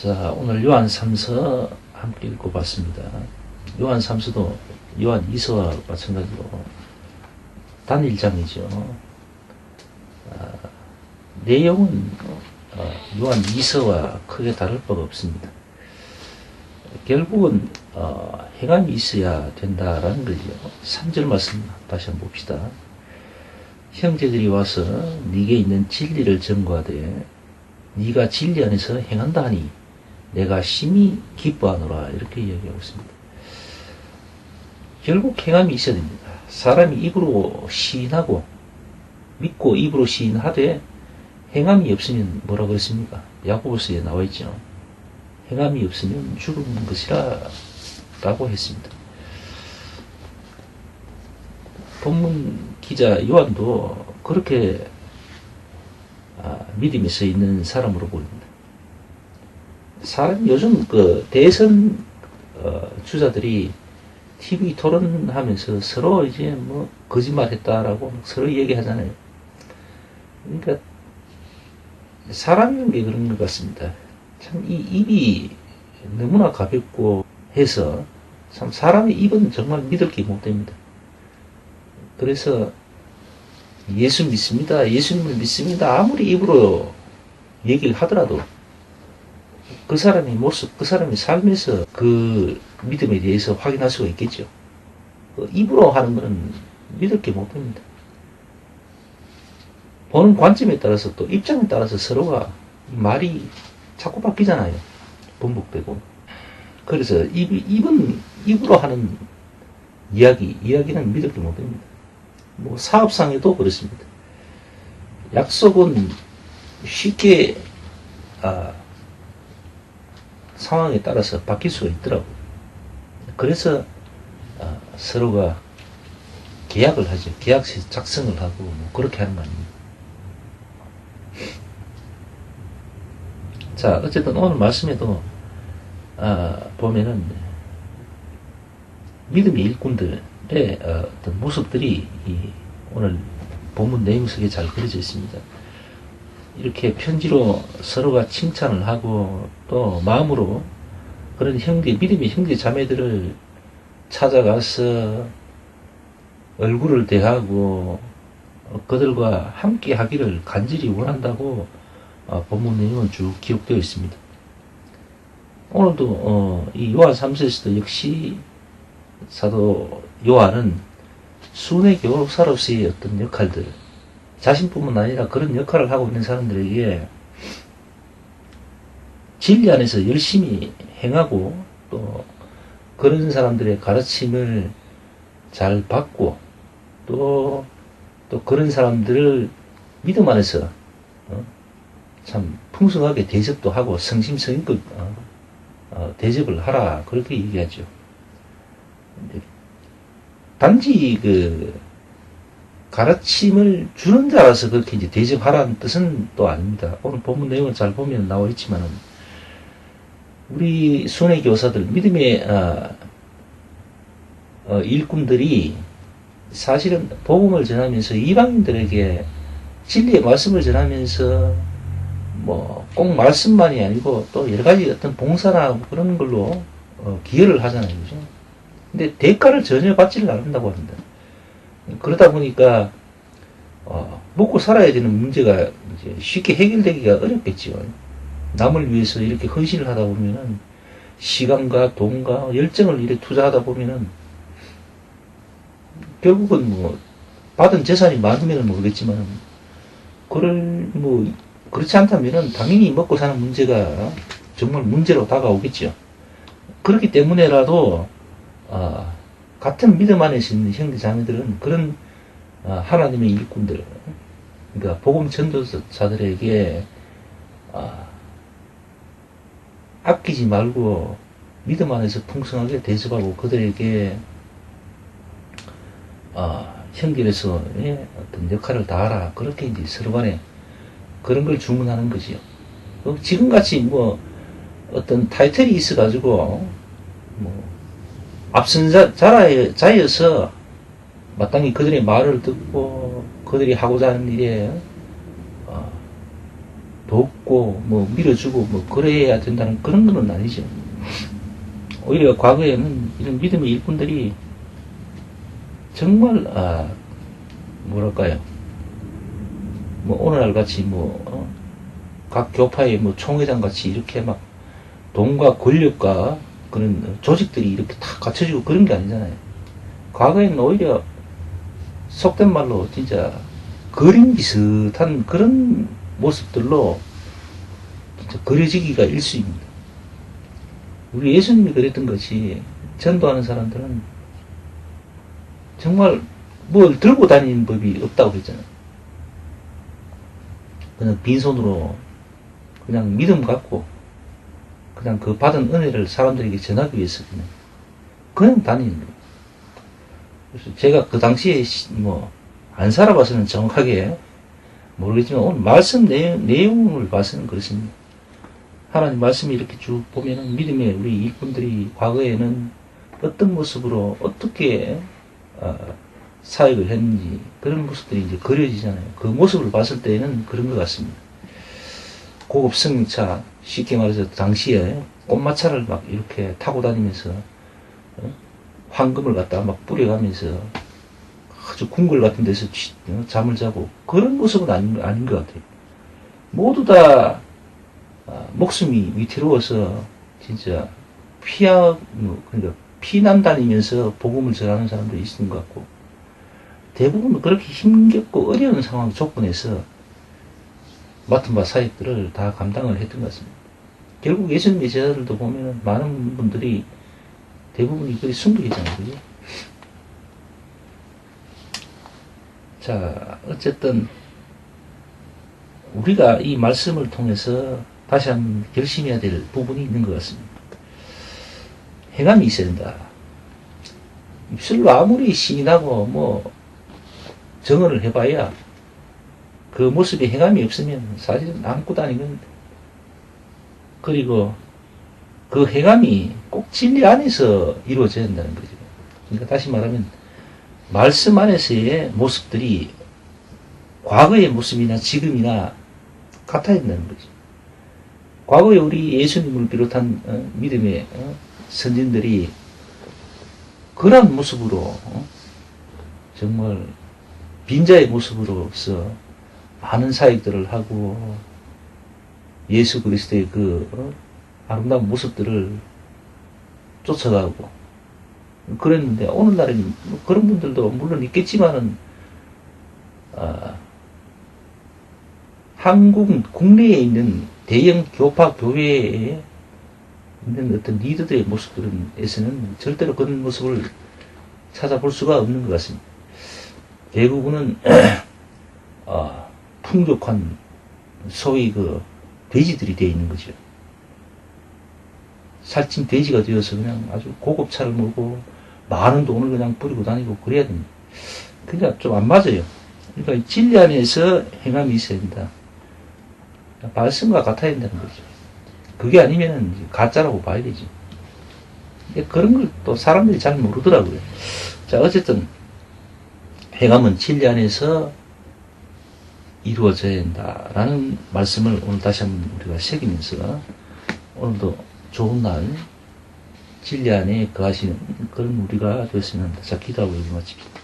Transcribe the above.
자, 오늘 요한 3서 함께 읽어봤습니다. 요한 3서도 요한 2서와 마찬가지로 단일장이죠. 내용은 요한 2서와 크게 다를 바가 없습니다. 결국은 행함이 있어야 된다라는 거죠. 3절 말씀 다시 한번 봅시다. 형제들이 와서 네게 있는 진리를 전거하되 네가 진리 안에서 행한다 하니 내가 심히 기뻐하노라, 이렇게 이야기하고 있습니다. 결국 행함이 있어야 됩니다. 사람이 입으로 시인하고 믿고 입으로 시인하되 행함이 없으면 뭐라 그랬습니까? 야고보서에 나와 있죠. 행함이 없으면 죽은 것이라 라고 했습니다. 본문 기자 요한도 그렇게 믿음에 서 있는 사람으로 보입니다. 사람 요즘 대선 주자들이 TV 토론하면서 서로 이제 뭐 거짓말했다라고 서로 얘기하잖아요. 그러니까 사람이란 게 그런 것 같습니다. 참 이 입이 너무나 가볍고 해서 참 사람의 입은 정말 믿을 게 못 됩니다. 그래서 예수 믿습니다, 예수님을 믿습니다, 아무리 입으로 얘기를 하더라도 그 사람의 모습, 그 사람의 삶에서 그 믿음에 대해서 확인할 수가 있겠죠. 입으로 하는 것은 믿을 게 못 됩니다. 보는 관점에 따라서 또 입장에 따라서 서로가 말이 자꾸 바뀌잖아요. 번복되고. 그래서 입은 입으로 하는 이야기는 믿을 게 못 됩니다. 뭐 사업상에도 그렇습니다. 약속은 쉽게 상황에 따라서 바뀔 수가 있더라고요. 그래서 서로가 계약을 하죠. 계약서 작성을 하고 뭐 그렇게 하는 거 아닙니까? 자, 어쨌든 오늘 말씀에도 보면은 믿음의 일꾼들의 어떤 모습들이 오늘 본문 내용 속에 잘 그려져 있습니다. 이렇게 편지로 서로가 칭찬을 하고 또 마음으로 그런 믿음의 형제 자매들을 찾아가서 얼굴을 대하고 그들과 함께 하기를 간절히 원한다고 본문 내용은 쭉 기록되어 있습니다. 오늘도 이 요한 3서에서도 역시 사도 요한은 순회 교사로서의 어떤 역할들, 자신뿐만 아니라 그런 역할을 하고 있는 사람들에게 진리 안에서 열심히 행하고 또 그런 사람들의 가르침을 잘 받고 또 그런 사람들을 믿음 안에서 참 풍성하게 대접도 하고 성심성의껏 대접을 하라, 그렇게 얘기하죠. 단지 가르침을 주는 자라서 그렇게 이제 대접하라는 뜻은 또 아닙니다. 오늘 본문 내용을 잘 보면 나와 있지만은 우리 순회 교사들, 믿음의 일꾼들이 사실은 복음을 전하면서 이방인들에게 진리의 말씀을 전하면서 뭐 꼭 말씀만이 아니고 또 여러 가지 어떤 봉사나 그런 걸로 기여를 하잖아요, 그죠? 근데 대가를 전혀 받지를 않는다고 합니다. 그러다 보니까 먹고 살아야 되는 문제가 이제 쉽게 해결되기가 어렵겠죠. 남을 위해서 이렇게 헌신을 하다 보면은 시간과 돈과 열정을 이렇게 투자하다 보면은 결국은 뭐 받은 재산이 많으면 모르겠지만 그렇지 않다면은 당연히 먹고 사는 문제가 정말 문제로 다가오겠죠. 그렇기 때문에라도 같은 믿음 안에 있는 형제 자매들은 그런 하나님의 일꾼들, 그러니까 복음 전도자들에게 아끼지 말고 믿음 안에서 풍성하게 대접하고 그들에게 형제로서의 어떤 역할을 다하라, 그렇게 이제 서로 간에 그런 걸 주문하는 거지요. 지금같이 뭐 어떤 타이틀이 있어가지고 뭐 앞선 자여서 마땅히 그들의 말을 듣고 그들이 하고자 하는 일에 돕고 뭐 밀어주고 뭐 그래야 된다는 그런 건 아니죠. 오히려 과거에는 이런 믿음의 일꾼들이 정말 뭐랄까요, 뭐 오늘날 같이 각 교파의 뭐 총회장 같이 이렇게 막 돈과 권력과 그런 조직들이 이렇게 다 갖춰지고 그런 게 아니잖아요. 과거에는 오히려 속된 말로 진짜 그림 비슷한 그런 모습들로 진짜 그려지기가 일쑤입니다. 우리 예수님이 그랬던 것이, 전도하는 사람들은 정말 뭘 들고 다니는 법이 없다고 그랬잖아요. 그냥 빈손으로 그냥 믿음 갖고 그냥 그 받은 은혜를 사람들에게 전하기 위해서 그냥 다니는 거예요. 그래서 제가 그 당시에 안 살아봐서는 정확하게 모르겠지만 오늘 말씀 내용을 봐서는 그렇습니다. 하나님 말씀이 이렇게 쭉 보면은 믿음의 우리 일꾼들이 과거에는 어떤 모습으로 어떻게 사역을 했는지 그런 모습들이 이제 그려지잖아요. 그 모습을 봤을 때는 그런 것 같습니다. 고급 승용차, 쉽게 말해서 당시에 꽃마차를 막 이렇게 타고 다니면서 황금을 갖다 막 뿌려가면서 아주 궁궐 같은 데서 잠을 자고 그런 모습은 아닌 것 같아요. 모두 다 목숨이 위태로워서 진짜 그러니까 피난 다니면서 복음을 전하는 사람들이 있는 것 같고, 대부분 그렇게 힘겹고 어려운 상황 조건에서 맡은 바 사역들을 다 감당을 했던 것 같습니다. 결국 예수님의 제자들도 보면은 많은 분들이 대부분이 거의 순교했잖아요. 그죠? 자, 어쨌든 우리가 이 말씀을 통해서 다시 한번 결심해야 될 부분이 있는 것 같습니다. 해감이 있어야 된다. 입술로 아무리 시인하고 정언을 해봐야 그 모습에 해감이 없으면 사실은 안고 다니는, 그리고 그 해감이 꼭 진리 안에서 이루어져야 한다는 거죠. 그러니까 다시 말하면 말씀 안에서의 모습들이 과거의 모습이나 지금이나 같아야 된다는 거죠. 과거에 우리 예수님을 비롯한 믿음의 선진들이 그런 모습으로 정말 빈자의 모습으로서 많은 사역들을 하고 예수 그리스도의 그 아름다운 모습들을 쫓아가고 그랬는데, 오늘날에는 그런 분들도 물론 있겠지만은 한국 국내에 있는 대형 교파 교회에 있는 어떤 리더들의 모습들에서는 절대로 그런 모습을 찾아볼 수가 없는 것 같습니다. 대부분은 풍족한 소위 그 돼지들이 되어 있는 거죠. 살찐 돼지가 되어서 그냥 아주 고급차를 몰고 많은 돈을 그냥 뿌리고 다니고 그래야 됩니다. 그러니까 좀 안 맞아요. 그러니까 진리 안에서 행함이 있어야 된다. 말씀과 같아야 된다는 거죠. 그게 아니면은 가짜라고 봐야 되지. 그런 걸 또 사람들이 잘 모르더라고요. 자, 어쨌든 행함은 진리 안에서 이루어져야 된다라는 말씀을 오늘 다시 한번 우리가 새기면서 오늘도 좋은 날 진리 안에 거하시는 그런 우리가 되었으면 합니다. 자, 기도하고 여기 마칩시다.